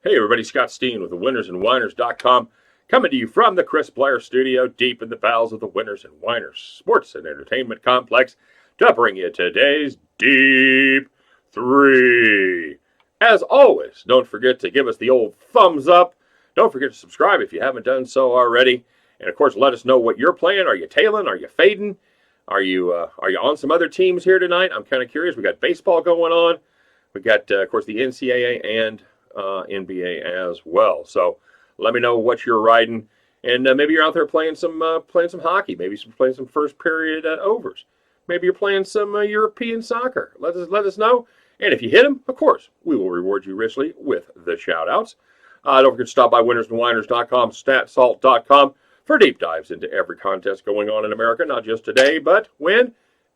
Hey everybody, Scott Steen with the winnersandwhiners.com coming to you from the Chris Blair studio deep in the bowels of the Winners and Whiners Sports and Entertainment Complex to bring you today's Deep 3. As always, don't forget to give us the old thumbs up. Don't forget to subscribe if you haven't done so already. And of course, let us know what you're playing. Are you tailing? Are you fading? Are you on some other teams here tonight? I'm kind of curious. We got baseball going on. We got, of course, the NCAA and NBA as well. So let me know what you're riding, and maybe you're out there playing some hockey. Maybe playing some first period overs. Maybe you're playing some European soccer. Let us know. And if you hit them, of course, we will reward you richly with the shout outs. Don't forget to stop by winnersandwhiners.com, statsalt.com for deep dives into every contest going on in America, not just today, but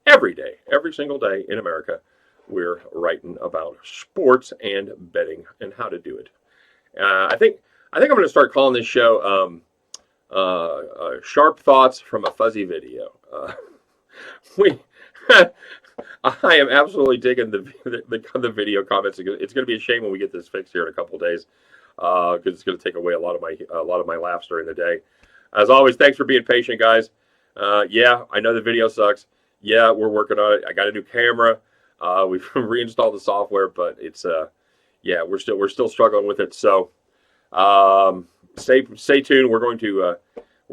every day, every single day in America. We're writing about sports and betting and how to do it. I think I'm going to start calling this show "Sharp Thoughts from a Fuzzy Video." I am absolutely digging the video comments. It's going to be a shame when we get this fixed here in a couple of days because it's going to take away a lot of my laughs during the day. As always, thanks for being patient, guys. Yeah, I know the video sucks. Yeah, we're working on it. I got a new camera. We've reinstalled the software, but it's we're still struggling with it. So stay tuned. We're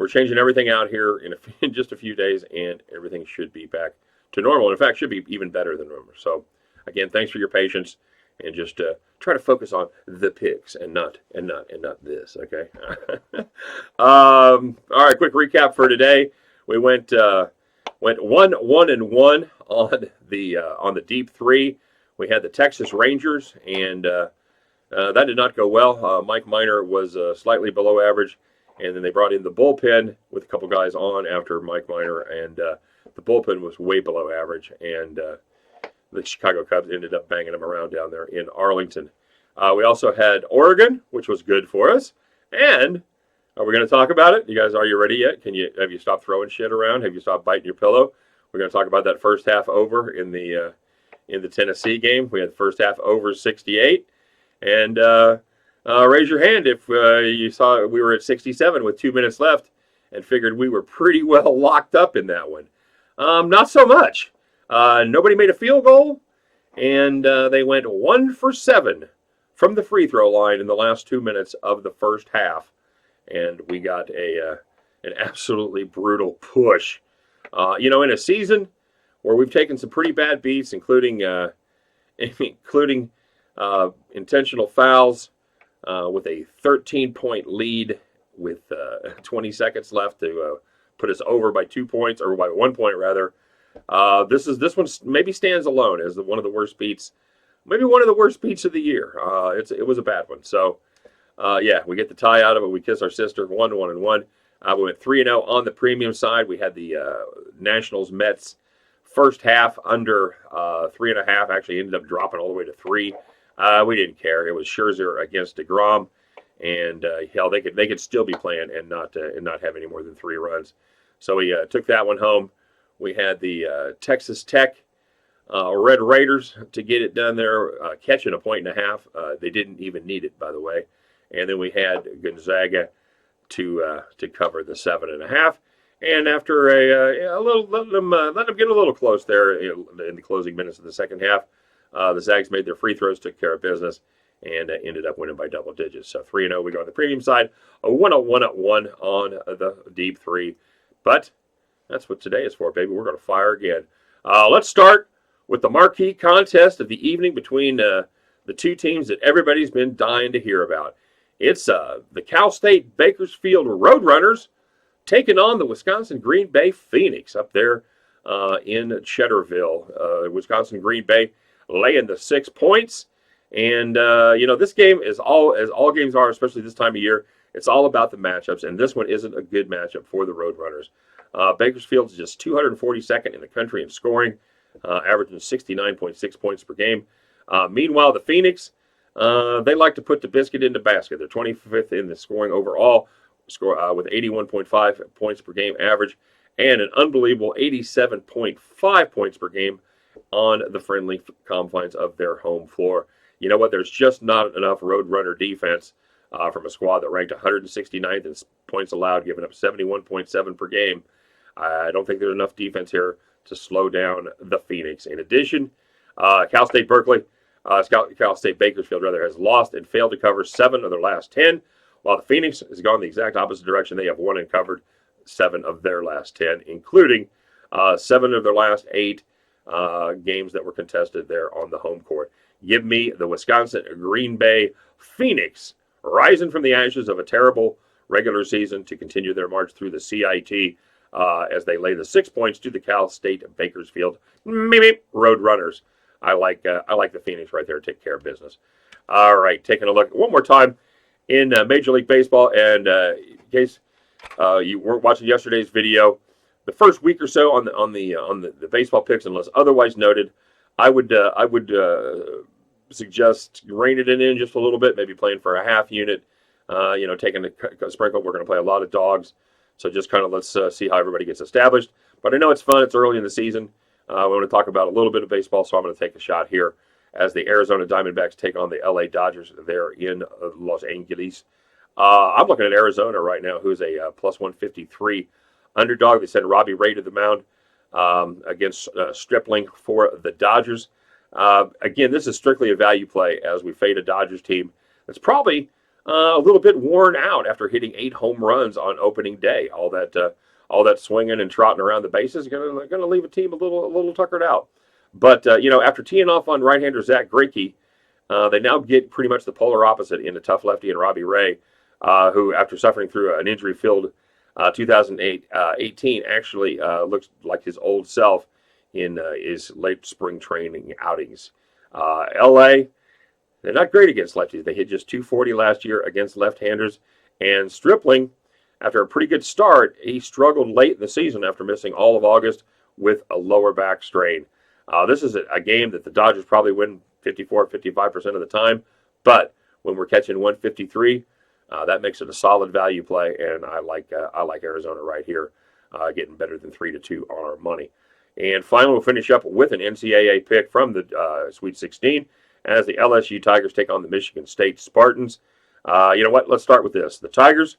changing everything out here in just a few days, and everything should be back to normal. And in fact, should be even better than normal. So again, thanks for your patience, and just try to focus on the picks and not this. Okay. All right. Quick recap for today. We went 1-1 on the Deep 3. We had the Texas Rangers, and that did not go well. Mike Minor was slightly below average, and then they brought in the bullpen with a couple guys on after Mike Minor, and the bullpen was way below average, and the Chicago Cubs ended up banging them around down there in Arlington. We also had Oregon, which was good for us, and are we going to talk about it? Are you ready yet? Have you stopped throwing shit around? Have you stopped biting your pillow? We're going to talk about that first half over in the Tennessee game. We had the first half over 68, and raise your hand if you saw we were at 67 with 2 minutes left, and figured we were pretty well locked up in that one. Not so much. Nobody made a field goal, and they went 1 for 7 from the free throw line in the last 2 minutes of the first half. And we got an absolutely brutal push. In a season where we've taken some pretty bad beats, including intentional fouls, with a 13-point lead with 20 seconds left to put us over by 2 points, or by 1 point rather. This one maybe stands alone as one of the worst beats, maybe one of the worst beats of the year. It was a bad one. So. We get the tie out of it. We kiss our sister 1-1-1. We went 3-0 on the premium side. We had the Nationals Mets first half under 3.5. Actually ended up dropping all the way to 3. We didn't care. It was Scherzer against DeGrom, and they could still be playing and not have any more than 3 runs. So we took that one home. We had the Texas Tech Red Raiders to get it done there, catching 1.5. They didn't even need it, by the way. And then we had Gonzaga to cover the 7.5. And after a little, let them get a little close there in the closing minutes of the second half, the Zags made their free throws, took care of business, and ended up winning by double digits. So 3-0, we go on the premium side, a 1-1 on the Deep 3. But that's what today is for, baby. We're going to fire again. Let's start with the marquee contest of the evening between the two teams that everybody's been dying to hear about. It's the Cal State-Bakersfield Roadrunners taking on the Wisconsin Green Bay Phoenix up there in Cheddarville. Wisconsin Green Bay laying the 6 points. And, this game is all games are, especially this time of year, it's all about the matchups. And this one isn't a good matchup for the Roadrunners. Bakersfield is just 242nd in the country in scoring, averaging 69.6 points per game. Meanwhile, the Phoenix, they like to put the biscuit in the basket. They're 25th in the scoring overall, with 81.5 points per game average, and an unbelievable 87.5 points per game on the friendly confines of their home floor. you know what? There's just not enough road runner defense from a squad that ranked 169th in points allowed, giving up 71.7 per game. I don't think there's enough defense here to slow down the Phoenix. In addition, Cal State Bakersfield has lost and failed to cover 7 of their last 10, while the Phoenix has gone the exact opposite direction. They have won and covered 7 of their last 10, including 7 of their last 8 games that were contested there on the home court. Give me the Wisconsin Green Bay Phoenix, rising from the ashes of a terrible regular season to continue their march through the CIT as they lay the 6 points to the Cal State Bakersfield Road Runners. I like the Phoenix right there to take care of business. All right, taking a look one more time in Major League Baseball, and in case you weren't watching yesterday's video, the first week or so on the baseball picks, unless otherwise noted, I would suggest reining it in just a little bit, maybe playing for a half unit. Taking a sprinkle. We're going to play a lot of dogs, so just kind of let's see how everybody gets established. But I know it's fun. It's early in the season. We want to talk about a little bit of baseball, so I'm going to take a shot here as the Arizona Diamondbacks take on the LA Dodgers there in Los Angeles. I'm looking at Arizona right now, who's a plus 153 underdog. They send Robbie Ray to the mound against Stripling for the Dodgers. Again, this is strictly a value play as we fade a Dodgers team that's probably a little bit worn out after hitting 8 home runs on opening day. All that swinging and trotting around the bases is going to leave a team a little tuckered out. But after teeing off on right-hander Zach Greinke, they now get pretty much the polar opposite in a tough lefty in Robbie Ray, who, after suffering through an injury-filled 2018, actually looks like his old self in his late spring training outings. LA, they're not great against lefties. They hit just .240 last year against left-handers. And Stripling, after a pretty good start, he struggled late in the season after missing all of August with a lower back strain. This is a game that the Dodgers probably win 55% of the time. But when we're catching 153, that makes it a solid value play, and I like Arizona right here, getting better than 3-2 on our money. And finally, we'll finish up with an NCAA pick from the Sweet 16 as the LSU Tigers take on the Michigan State Spartans. You know what? Let's start with this. The Tigers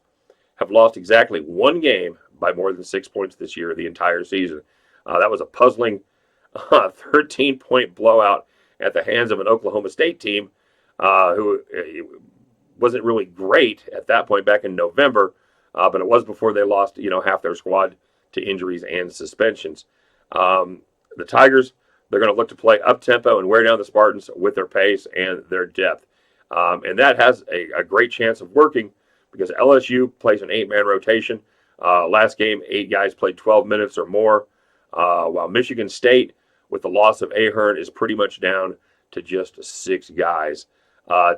have lost exactly 1 game by more than 6 points this year, the entire season. That was a puzzling 13-point blowout at the hands of an Oklahoma State team who wasn't really great at that point back in November, but it was before they lost, half their squad to injuries and suspensions. The Tigers, they're going to look to play up-tempo and wear down the Spartans with their pace and their depth. And that has a great chance of working because LSU plays an 8-man rotation. Last game, 8 guys played 12 minutes or more, while Michigan State, with the loss of Ahern, is pretty much down to just 6 guys.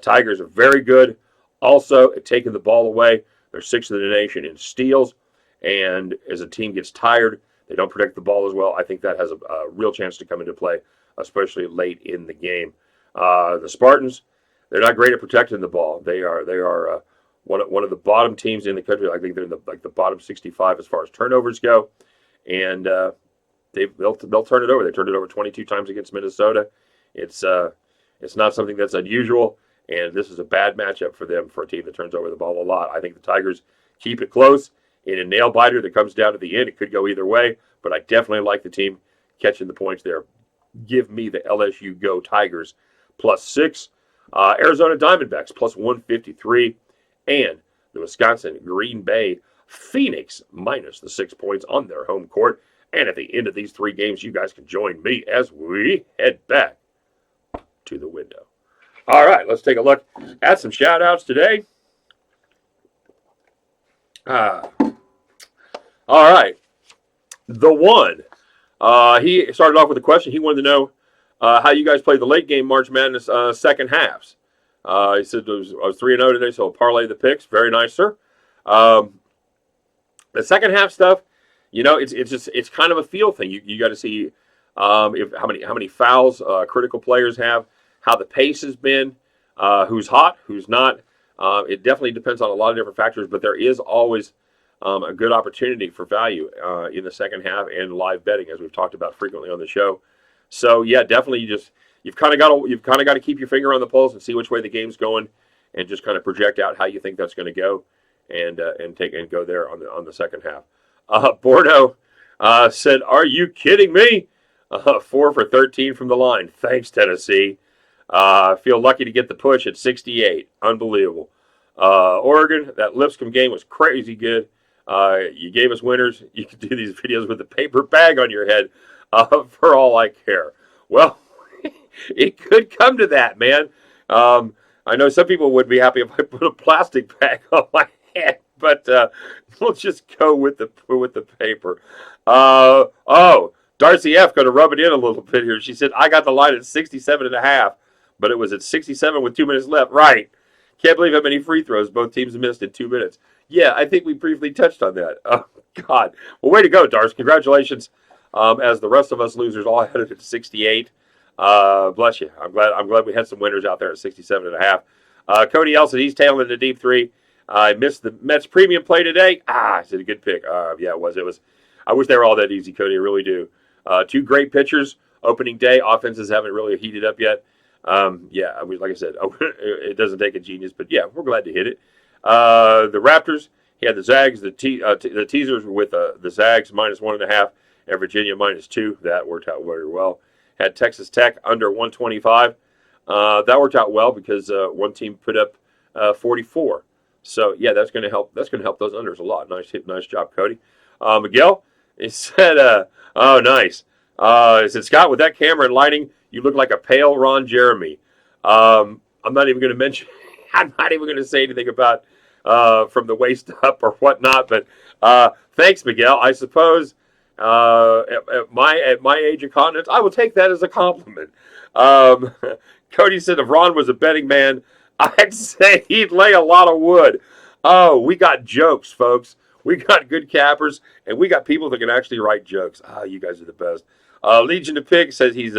Tigers are very good also at taking the ball away. They're 6th in the nation in steals, and as a team gets tired, they don't protect the ball as well. I think that has a real chance to come into play, especially late in the game. The Spartans, they're not great at protecting the ball. They are one of the bottom teams in the country. I think they're in the bottom 65 as far as turnovers go, and they'll turn it over. They turned it over 22 times against Minnesota. It's not something that's unusual, and this is a bad matchup for them, for a team that turns over the ball a lot. I think the Tigers keep it close in a nail-biter that comes down to the end. It could go either way, but I definitely like the team catching the points there. Give me the LSU Go Tigers +6, Arizona Diamondbacks +153, and the Wisconsin Green Bay Phoenix minus the 6 points on their home court. And at the end of these 3 games, you guys can join me as we head back to the window. All right, let's take a look at some shout-outs today. All right. The one. He started off with a question. He wanted to know how you guys played the late game March Madness second halves. He said I was 3-0 today, so I'll parlay the picks. Very nice, sir. The second half stuff, it's kind of a feel thing. You got to see how many fouls critical players have, how the pace has been, who's hot, who's not. It definitely depends on a lot of different factors, but there is always a good opportunity for value in the second half and live betting, as we've talked about frequently on the show. So, yeah, definitely you've kind of got to keep your finger on the pulse and see which way the game's going, and just kind of project out how you think that's going to go, and go there on the second half. Bordeaux said, "Are you kidding me?" 4 for 13 from the line. Thanks, Tennessee. Feel lucky to get the push at 68. Unbelievable. Oregon, that Lipscomb game was crazy good. You gave us winners. You can do these videos with a paper bag on your head for all I care. Well, it could come to that, man. I know some people would be happy if I put a plastic bag on my head, but we'll just go with the paper. Darcy F. going to rub it in a little bit here. She said, I got the line at 67.5, but it was at 67 with 2 minutes left. Right. Can't believe how many free throws both teams missed in 2 minutes. Yeah, I think we briefly touched on that. Oh, God. Well, way to go, Darcy. Congratulations. As the rest of us losers all had it at 68. Bless you. I'm glad we had some winners out there at 67.5. Cody L said he's tailing the deep three. I missed the Mets premium play today. I said a good pick. Yeah, it was. I wish they were all that easy, Cody. I really do. 2 great pitchers. Opening day, offenses haven't really heated up yet. Yeah, like I said, it doesn't take a genius, but yeah, we're glad to hit it. The Raptors, he had the Zags, the teasers with the Zags -1.5 and Virginia -2. That worked out very well. Had Texas Tech under 125. That worked out well because one team put up 44. So yeah, that's going to help. That's going to help those unders a lot. Nice job, Cody. Miguel, he said, "Oh, nice." He said, "Scott, with that camera and lighting, you look like a pale Ron Jeremy." I'm not even going to mention. I'm not even going to say anything about from the waist up or whatnot. But thanks, Miguel. I suppose at my age of continence, I will take that as a compliment. Cody said, if Ron was a betting man, I'd say he'd lay a lot of wood. Oh, we got jokes, folks. We got good cappers, and we got people that can actually write jokes. You guys are the best. Legion of Pig says he's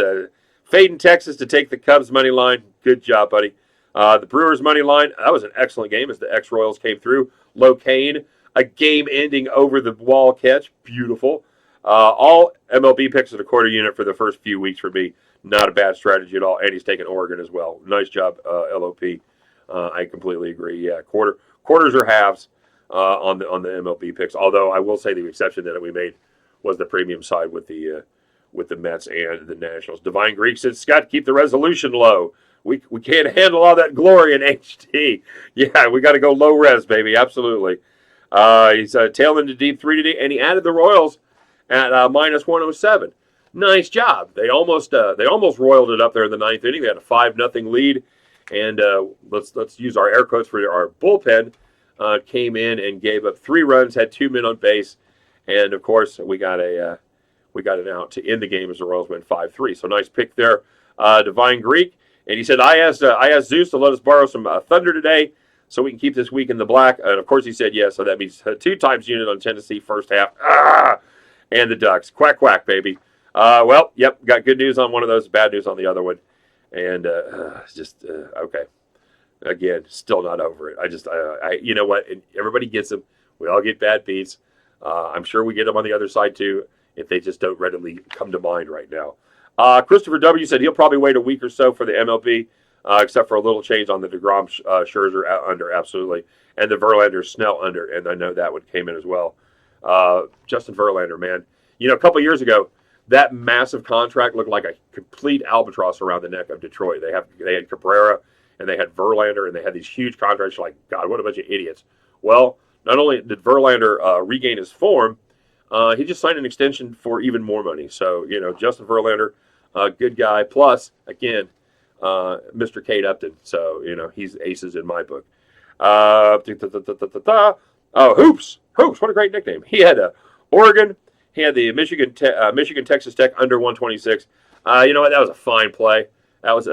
fading Texas to take the Cubs money line. Good job, buddy. The Brewers money line, that was an excellent game as the ex-Royals came through. Locane, a game-ending over-the-wall catch. Beautiful. All MLB picks at a quarter unit for the first few weeks for me. Not a bad strategy at all. And he's taking Oregon as well. Nice job, LOP. I completely agree. Yeah, quarters or halves on the MLB picks. Although I will say the exception that we made was the premium side with the Mets and the Nationals. Divine Greek said, Scott, keep the resolution low. We can't handle all that glory in HD. Yeah, we got to go low res, baby. Absolutely. He's tailing to deep 3 today, and he added the Royals at -107. Nice job. They almost roiled it up there in the 9th inning. They had a 5-0 lead, and let's use our air quotes for our bullpen. Came in and gave up 3 runs, had 2 men on base, and of course we got an out to end the game as the Royals went 5-3. So nice pick there, Divine Greek. And he said, I asked Zeus to let us borrow some Thunder today so we can keep this week in the black. And, of course, he said yes. So that means 2 times unit on Tennessee first half. And the Ducks. Quack, quack, baby. Well, yep, got good news on one of those, bad news on the other one. And okay. Again, still not over it. You know what? Everybody gets them. We all get bad beats. I'm sure we get them on the other side, too, if they just don't readily come to mind right now. Christopher W. said he'll probably wait a week or so for the MLB, except for a little change on the DeGrom Scherzer under, absolutely, and the Verlander Snell under, and I know that one came in as well. Justin Verlander, man. You know, a couple years ago, that massive contract looked like a complete albatross around the neck of Detroit. They had Cabrera, and they had Verlander, and they had these huge contracts. You're like, God, what a bunch of idiots. Well, not only did Verlander regain his form, he just signed an extension for even more money. So, you know, Justin Verlander, good guy. Plus, again, Mr. Kate Upton. So, you know, he's aces in my book. Hoops. What a great nickname. He had Oregon. He had the Michigan Texas Tech under 126. You know what? That was a fine play. That was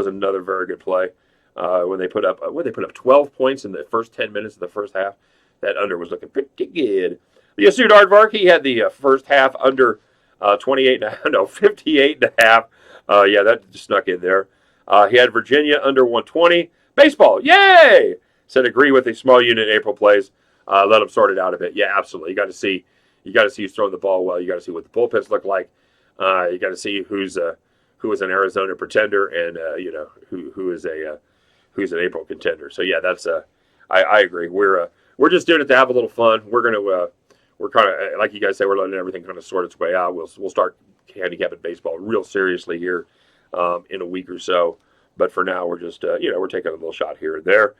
another very good play. When they put up 12 points in the first 10 minutes of the first half. That under was looking pretty good. The Yasud Aardvark, he had the first half under 58 and no 58 and a half. Yeah, that just snuck in there. He had Virginia under 120. Baseball, yay! Said agree with the small unit April plays. Let them sort it out a bit. Yeah, absolutely. You got to see who's throwing the ball well. You got to see what the bullpens look like. You got to see who's who is an Arizona pretender and who is who's an April contender. So yeah, that's I agree. We're just doing it to have a little fun. We're kind of like you guys say, we're letting everything kind of sort its way out. We'll start handicapping baseball real seriously here in a week or so. But for now, we're just we're taking a little shot here and there.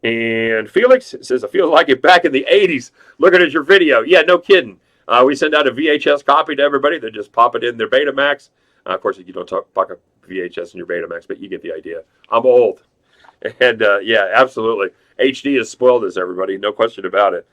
And Felix says, I feel like it back in the 80s looking at your video. Yeah, no kidding. We send out a VHS copy to everybody. They just pop it in their Betamax. Of course, you don't talk a VHS in your Betamax, but you get the idea. I'm old. And yeah, absolutely. HD has spoiled us, everybody. No question about it.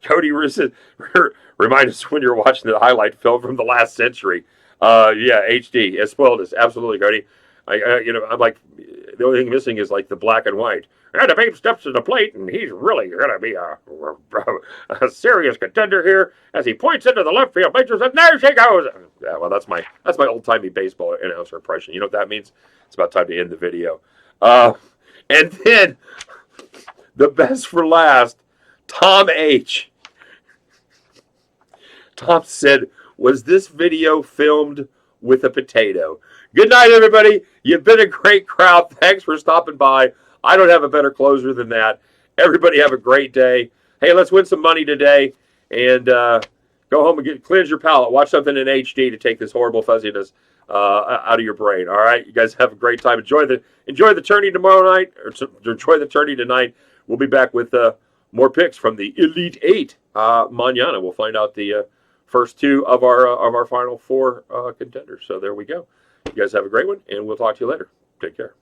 Cody remind us when you're watching the highlight film from the last century. Yeah, HD has spoiled us. Absolutely, Cody. I'm like, the only thing missing is like the black and white. And the babe steps to the plate, and he's really going to be a serious contender here as he points into the left field. Major says, there she goes. Yeah, well, that's my old timey baseball announcer impression. You know what that means? It's about time to end the video. And then the best for last, Tom H. Tom said, was this video filmed with a potato? Good night, everybody. You've been a great crowd. Thanks for stopping by. I don't have a better closer than that. Everybody have a great day. Hey, let's win some money today and go home and cleanse your palate. Watch something in HD to take this horrible fuzziness out of your brain. All right, you guys have a great time. Enjoy the tourney tomorrow night, or enjoy the tourney tonight. We'll be back with more picks from the Elite Eight mañana. We'll find out the first two of our final four contenders. So there we go. You guys have a great one, and we'll talk to you later. Take care.